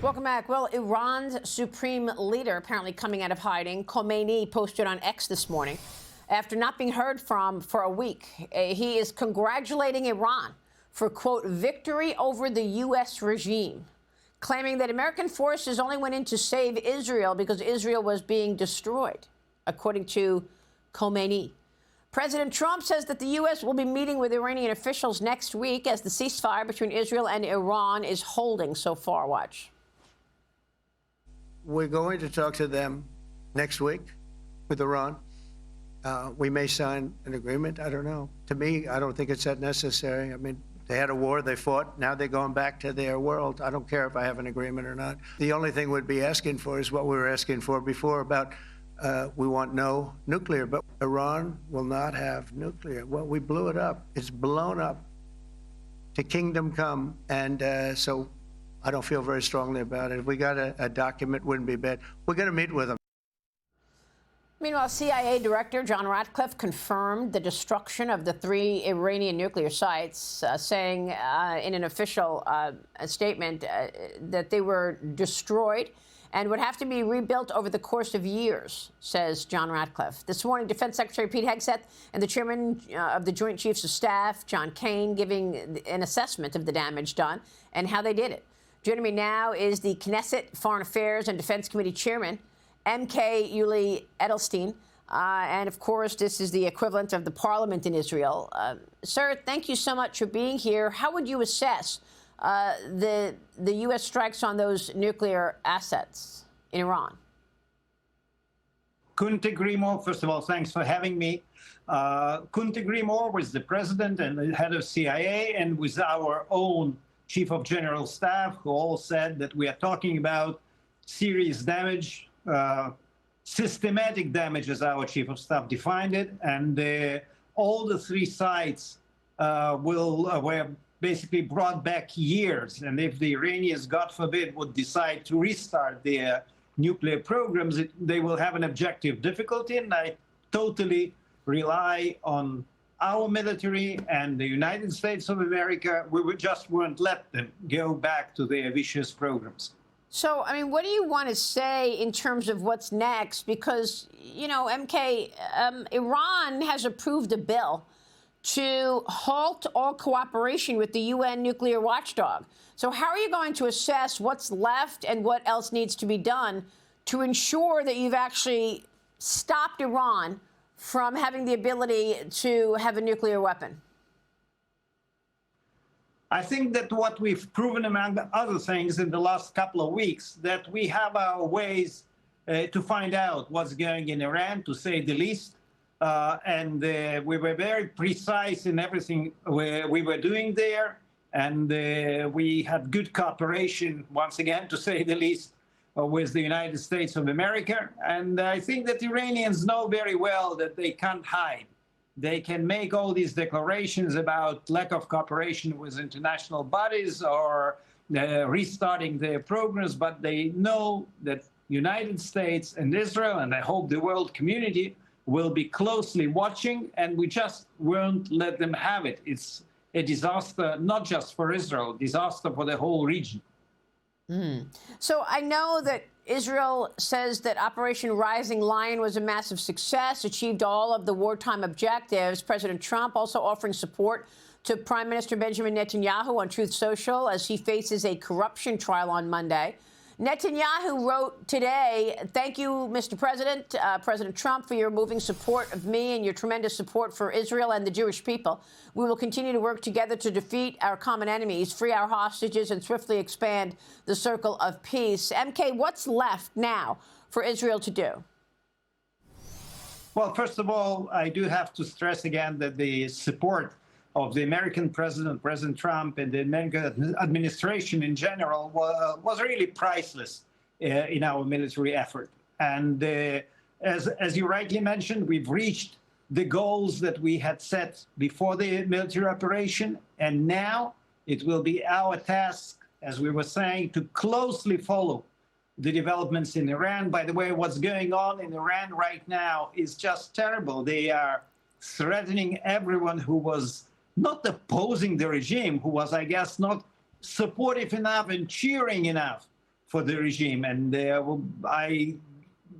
Welcome back. Well, Iran's supreme leader apparently coming out of hiding. Khomeini posted on X this morning after not being heard from for a week. He is congratulating Iran for, quote, victory over the U.S. regime, claiming that American forces only went in to save Israel because Israel was being destroyed, according to Khomeini. President Trump says that the U.S. will be meeting with Iranian officials next week as the ceasefire between Israel and Iran is holding so far. Watch. We're going to talk to them next week with Iran. We may sign an agreement. I don't know. To me, I don't think it's that necessary. I mean, they had a war, they fought. Now they're going back to their world. I don't care if I have an agreement or not. The only thing we'd be asking for is what we were asking for before about we want no nuclear, but Iran will not have nuclear. Well, we blew it up. It's blown up to kingdom come. And so I don't feel very strongly about it. If we got a document, wouldn't be bad. We're going to meet with them. Meanwhile, CIA Director John Ratcliffe confirmed the destruction of the 3 Iranian nuclear sites, saying in an official statement that they were destroyed and would have to be rebuilt over the course of years, says John Ratcliffe. This morning, Defense Secretary Pete Hegseth and the chairman of the Joint Chiefs of Staff, John Kane, giving an assessment of the damage done and how they did it. Joining me now is the Knesset Foreign Affairs and Defense Committee Chairman, MK Yuli Edelstein. And, of course, this is the equivalent of the parliament in Israel. Sir, thank you so much for being here. How would you assess the U.S. strikes on those nuclear assets in Iran? Couldn't agree more. First of all, thanks for having me. Couldn't agree more with the president and the head of CIA and with our own Chief of General Staff, who all said that we are talking about serious damage, systematic damage, as our Chief of Staff defined it, and all the 3 sites were basically brought back years. And if the Iranians, God forbid, would decide to restart their nuclear programs, they will have an objective difficulty. And I totally rely on our military and the United States of America. We just won't let them go back to their vicious programs. So, I mean, what do you want to say in terms of what's next? Because, you know, MK, Iran has approved a bill to halt all cooperation with the UN nuclear watchdog. So how are you going to assess what's left and what else needs to be done to ensure that you've actually stopped Iran from having the ability to have a nuclear weapon? I think that what we've proven, among other things, in the last couple of weeks, that we have our ways to find out what's going in Iran, to say the least. And we were very precise in everything we were doing there. And we had good cooperation, once again, to say the least, with the United States of America. And I think that Iranians know very well that they can't hide. They can make all these declarations about lack of cooperation with international bodies or restarting their programs, but they know that United States and Israel, and I hope the world community, will be closely watching, and we just won't let them have it. It's a disaster, not just for Israel, disaster for the whole region. So I know that Israel says that Operation Rising Lion was a massive success, achieved all of the wartime objectives. President Trump also offering support to Prime Minister Benjamin Netanyahu on Truth Social as he faces a corruption trial on Monday. Netanyahu wrote today, "Thank you, Mr. President, President Trump, for your moving support of me and your tremendous support for Israel and the Jewish people. We will continue to work together to defeat our common enemies, free our hostages, and swiftly expand the circle of peace." MK, what's left now for Israel to do? Well, first of all, I do have to stress again that the support of the American president, President Trump, and the American administration in general was really priceless in our military effort. And as you rightly mentioned, we've reached the goals that we had set before the military operation. And now it will be our task, as we were saying, to closely follow the developments in Iran. By the way, what's going on in Iran right now is just terrible. They are threatening everyone who was not opposing the regime, who was, I guess, not supportive enough and cheering enough for the regime. And I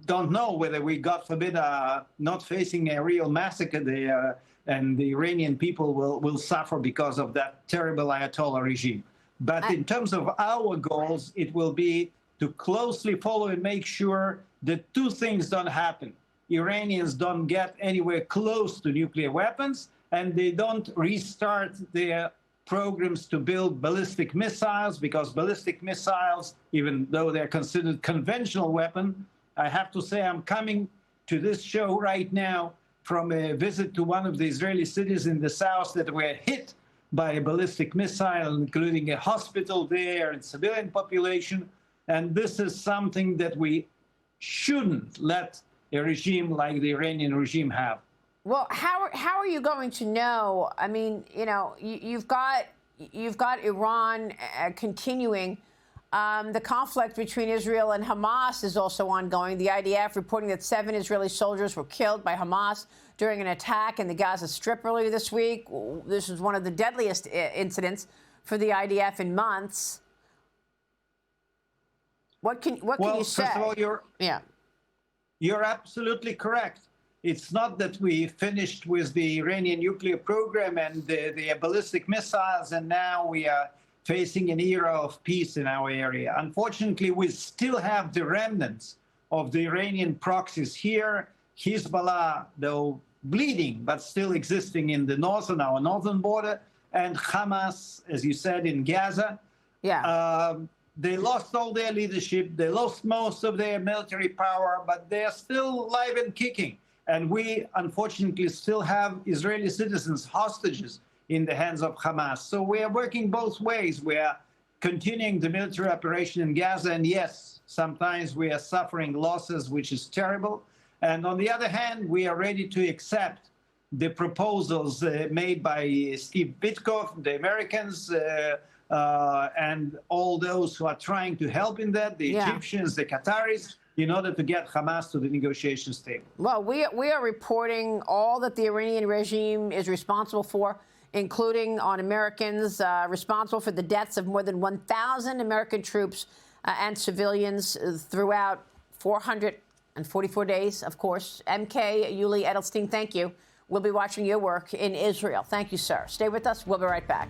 don't know whether we, God forbid, are not facing a real massacre there, and the Iranian people will suffer because of that terrible Ayatollah regime. But in terms of our goals, it will be to closely follow and make sure that two things don't happen. Iranians don't get anywhere close to nuclear weapons, and they don't restart their programs to build ballistic missiles, because ballistic missiles, even though they're considered conventional weapon, I have to say I'm coming to this show right now from a visit to one of the Israeli cities in the south that were hit by a ballistic missile, including a hospital there and civilian population. And this is something that we shouldn't let a regime like the Iranian regime have. Well, how are you going to know? I mean, you know, you've got Iran continuing. The conflict between Israel and Hamas is also ongoing. The IDF reporting that 7 Israeli soldiers were killed by Hamas during an attack in the Gaza Strip earlier this week. This is one of the deadliest incidents for the IDF in months. What can you say? First of all, you're absolutely correct. It's not that we finished with the Iranian nuclear program and the ballistic missiles, and now we are facing an era of peace in our area. Unfortunately, we still have the remnants of the Iranian proxies here. Hezbollah, though bleeding, but still existing in the north, on our northern border, and Hamas, as you said, in Gaza. Yeah. They lost all their leadership. They lost most of their military power, but they are still alive and kicking. And we, unfortunately, still have Israeli citizens hostages in the hands of Hamas. So we are working both ways. We are continuing the military operation in Gaza, and yes, sometimes we are suffering losses, which is terrible. And on the other hand, we are ready to accept the proposals made by Steve Witkoff, the Americans, and all those who are trying to help in that, the Egyptians, the Qataris, in order to get Hamas to the negotiations table. Well, we are reporting all that the Iranian regime is responsible for, including on Americans, responsible for the deaths of more than 1,000 American troops and civilians throughout 444 days, of course. MK, Yuli, Edelstein, thank you. We'll be watching your work in Israel. Thank you, sir. Stay with us. We'll be right back.